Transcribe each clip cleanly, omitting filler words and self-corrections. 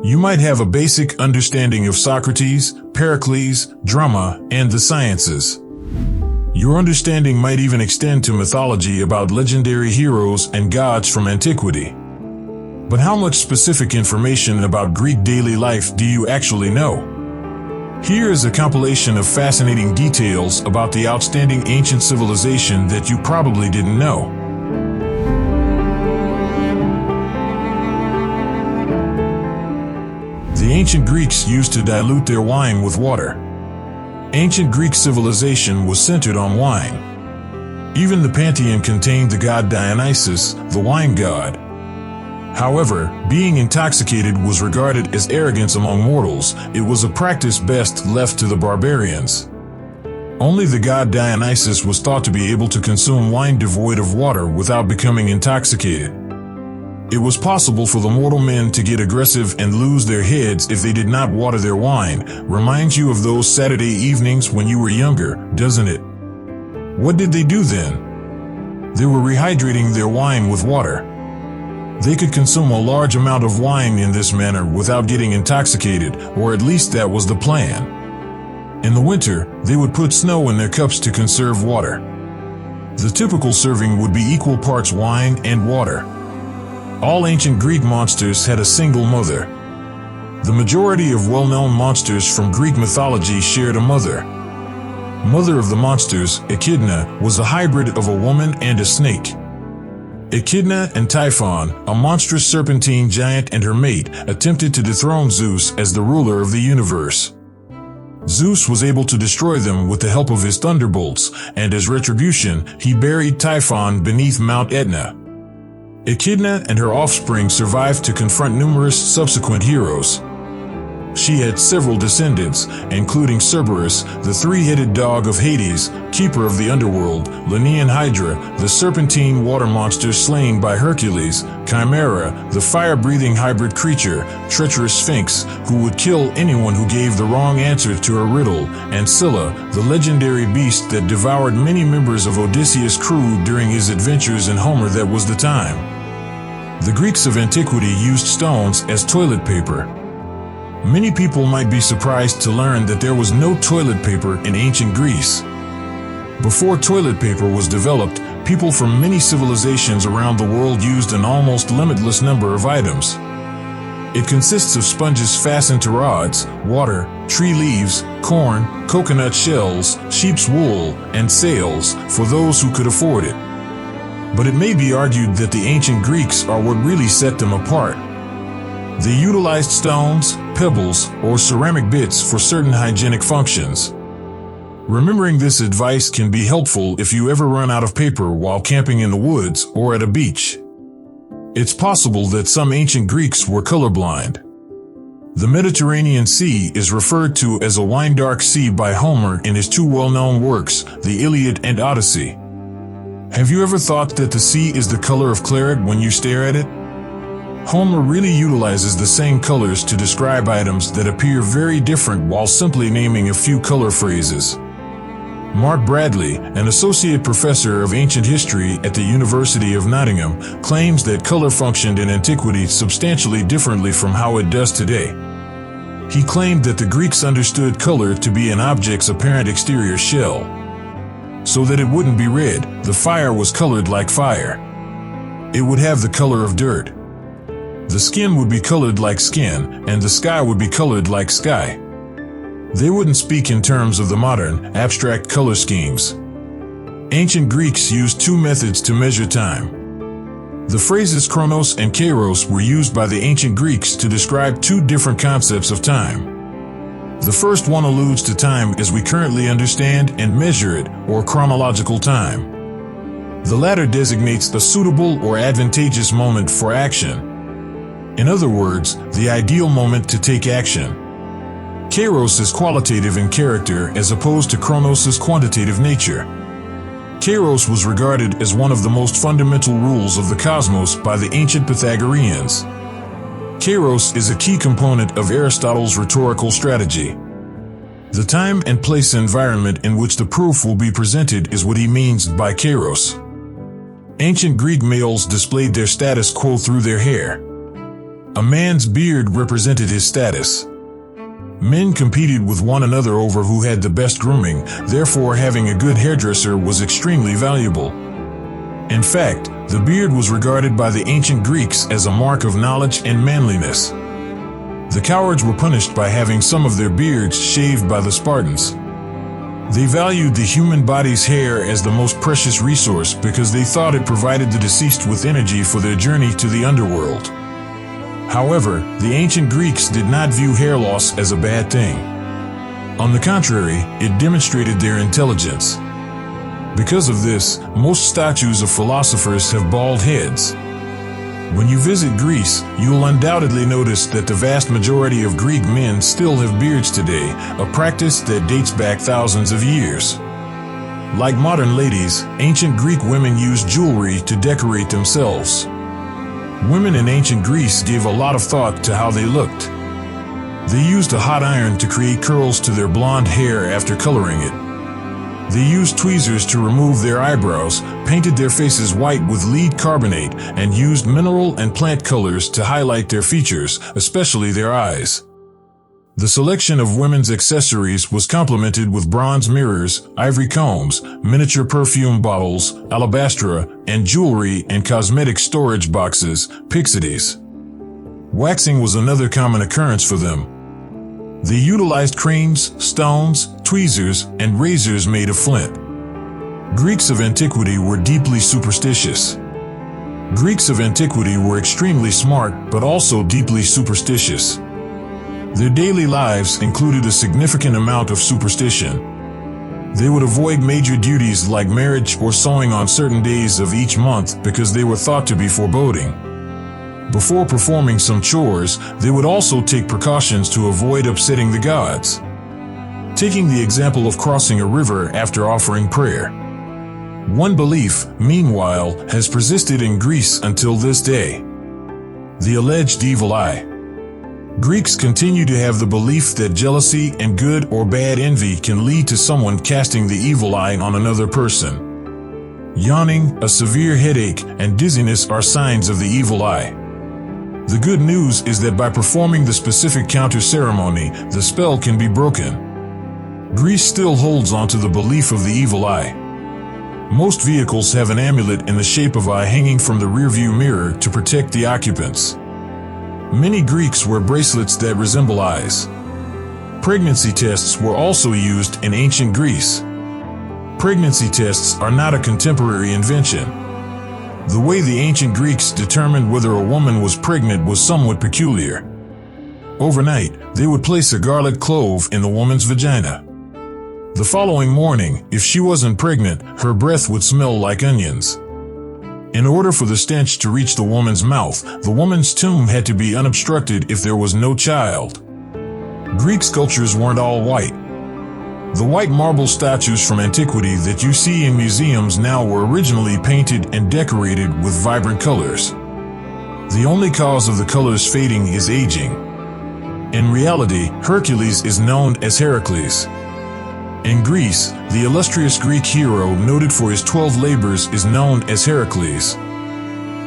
You might have a basic understanding of Socrates, Pericles, drama, and the sciences. Your understanding might even extend to mythology about legendary heroes and gods from antiquity. But how much specific information about Greek daily life do you actually know? Here is a compilation of fascinating details about the outstanding ancient civilization that you probably didn't know. The ancient Greeks used to dilute their wine with water. Ancient Greek civilization was centered on wine. Even the pantheon contained the god Dionysus, the wine god. However, being intoxicated was regarded as arrogance among mortals. It was a practice best left to the barbarians. Only the god Dionysus was thought to be able to consume wine devoid of water without becoming intoxicated. It was possible for the mortal men to get aggressive and lose their heads if they did not water their wine. Reminds you of those Saturday evenings when you were younger, doesn't it? What did they do then? They were rehydrating their wine with water. They could consume a large amount of wine in this manner without getting intoxicated, or at least that was the plan. In the winter, they would put snow in their cups to conserve water. The typical serving would be equal parts wine and water. All ancient Greek monsters had a single mother. The majority of well-known monsters from Greek mythology shared a mother. Mother of the monsters, Echidna, was a hybrid of a woman and a snake. Echidna and Typhon, a monstrous serpentine giant, and her mate, attempted to dethrone Zeus as the ruler of the universe. Zeus was able to destroy them with the help of his thunderbolts, and as retribution, he buried Typhon beneath Mount Etna. Echidna and her offspring survived to confront numerous subsequent heroes. She had several descendants, including Cerberus, the three-headed dog of Hades, keeper of the underworld, Lernaean Hydra, the serpentine water monster slain by Hercules, Chimera, the fire-breathing hybrid creature, treacherous Sphinx, who would kill anyone who gave the wrong answer to a riddle, and Scylla, the legendary beast that devoured many members of Odysseus' crew during his adventures in Homer. That was the time. The Greeks of antiquity used stones as toilet paper. Many people might be surprised to learn that there was no toilet paper in ancient Greece. Before toilet paper was developed, people from many civilizations around the world used an almost limitless number of items. It consists of sponges fastened to rods, water, tree leaves, corn, coconut shells, sheep's wool, and sails for those who could afford it. But it may be argued that the ancient Greeks are what really set them apart. They utilized stones, pebbles, or ceramic bits for certain hygienic functions. Remembering this advice can be helpful if you ever run out of paper while camping in the woods or at a beach. It's possible that some ancient Greeks were colorblind. The Mediterranean Sea is referred to as a wine-dark sea by Homer in his two well-known works, the Iliad and Odyssey. Have you ever thought that the sea is the color of claret when you stare at it? Homer really utilizes the same colors to describe items that appear very different while simply naming a few color phrases. Mark Bradley, an associate professor of ancient history at the University of Nottingham, claims that color functioned in antiquity substantially differently from how it does today. He claimed that the Greeks understood color to be an object's apparent exterior shell. So that it wouldn't be red, the fire was colored like fire. It would have the color of dirt. The skin would be colored like skin, and the sky would be colored like sky. They wouldn't speak in terms of the modern, abstract color schemes. Ancient Greeks used two methods to measure time. The phrases chronos and kairos were used by the ancient Greeks to describe two different concepts of time. The first one alludes to time as we currently understand and measure it, or chronological time. The latter designates a suitable or advantageous moment for action. In other words, the ideal moment to take action. Kairos is qualitative in character as opposed to Chronos' quantitative nature. Kairos was regarded as one of the most fundamental rules of the cosmos by the ancient Pythagoreans. Kairos is a key component of Aristotle's rhetorical strategy. The time and place environment in which the proof will be presented is what he means by Kairos. Ancient Greek males displayed their status quo through their hair. A man's beard represented his status. Men competed with one another over who had the best grooming, therefore having a good hairdresser was extremely valuable. In fact, the beard was regarded by the ancient Greeks as a mark of knowledge and manliness. The cowards were punished by having some of their beards shaved by the Spartans. They valued the human body's hair as the most precious resource because they thought it provided the deceased with energy for their journey to the underworld. However, the ancient Greeks did not view hair loss as a bad thing. On the contrary, it demonstrated their intelligence. Because of this, most statues of philosophers have bald heads. When you visit Greece, you'll undoubtedly notice that the vast majority of Greek men still have beards today, a practice that dates back thousands of years. Like modern ladies, ancient Greek women used jewelry to decorate themselves. Women in ancient Greece gave a lot of thought to how they looked. They used a hot iron to create curls to their blonde hair after coloring it. They used tweezers to remove their eyebrows, painted their faces white with lead carbonate, and used mineral and plant colors to highlight their features, especially their eyes. The selection of women's accessories was complemented with bronze mirrors, ivory combs, miniature perfume bottles, alabastra, and jewelry and cosmetic storage boxes, pyxides. Waxing was another common occurrence for them. They utilized creams, stones, tweezers, and razors made of flint. Greeks of antiquity were deeply superstitious. Greeks of antiquity were extremely smart but also deeply superstitious. Their daily lives included a significant amount of superstition. They would avoid major duties like marriage or sowing on certain days of each month because they were thought to be foreboding. Before performing some chores, they would also take precautions to avoid upsetting the gods. Taking the example of crossing a river after offering prayer. One belief, meanwhile, has persisted in Greece until this day. The alleged evil eye. Greeks continue to have the belief that jealousy and good or bad envy can lead to someone casting the evil eye on another person. Yawning, a severe headache, and dizziness are signs of the evil eye. The good news is that by performing the specific counter ceremony, the spell can be broken. Greece still holds on to the belief of the evil eye. Most vehicles have an amulet in the shape of eye hanging from the rearview mirror to protect the occupants. Many Greeks wear bracelets that resemble eyes. Pregnancy tests were also used in ancient Greece. Pregnancy tests are not a contemporary invention. The way the ancient Greeks determined whether a woman was pregnant was somewhat peculiar. Overnight, they would place a garlic clove in the woman's vagina. The following morning, if she wasn't pregnant, her breath would smell like onions. In order for the stench to reach the woman's mouth, the woman's tomb had to be unobstructed if there was no child. Greek sculptures weren't all white. The white marble statues from antiquity that you see in museums now were originally painted and decorated with vibrant colors. The only cause of the colors fading is aging. In reality, Hercules is known as Heracles. In Greece, the illustrious Greek hero noted for his 12 labors is known as Heracles.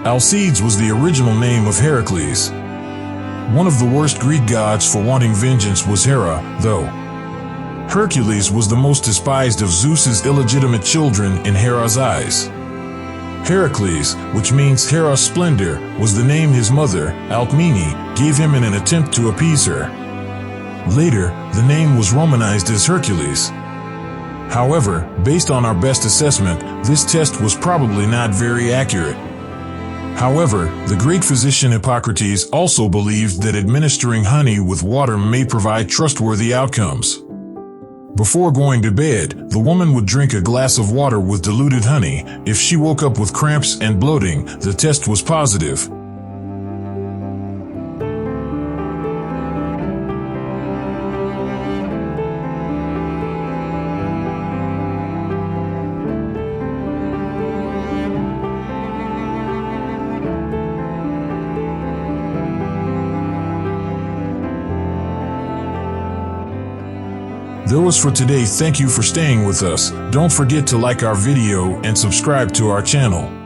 Alcides was the original name of Heracles. One of the worst Greek gods for wanting vengeance was Hera, though. Hercules was the most despised of Zeus's illegitimate children in Hera's eyes. Heracles, which means Hera's splendor, was the name his mother, Alcmene, gave him in an attempt to appease her. Later, the name was Romanized as Hercules. However, based on our best assessment, this test was probably not very accurate. However, the great physician Hippocrates also believed that administering honey with water may provide trustworthy outcomes. Before going to bed, the woman would drink a glass of water with diluted honey. If she woke up with cramps and bloating, the test was positive. That was for today. Thank you for staying with us. Don't forget to like our video and subscribe to our channel.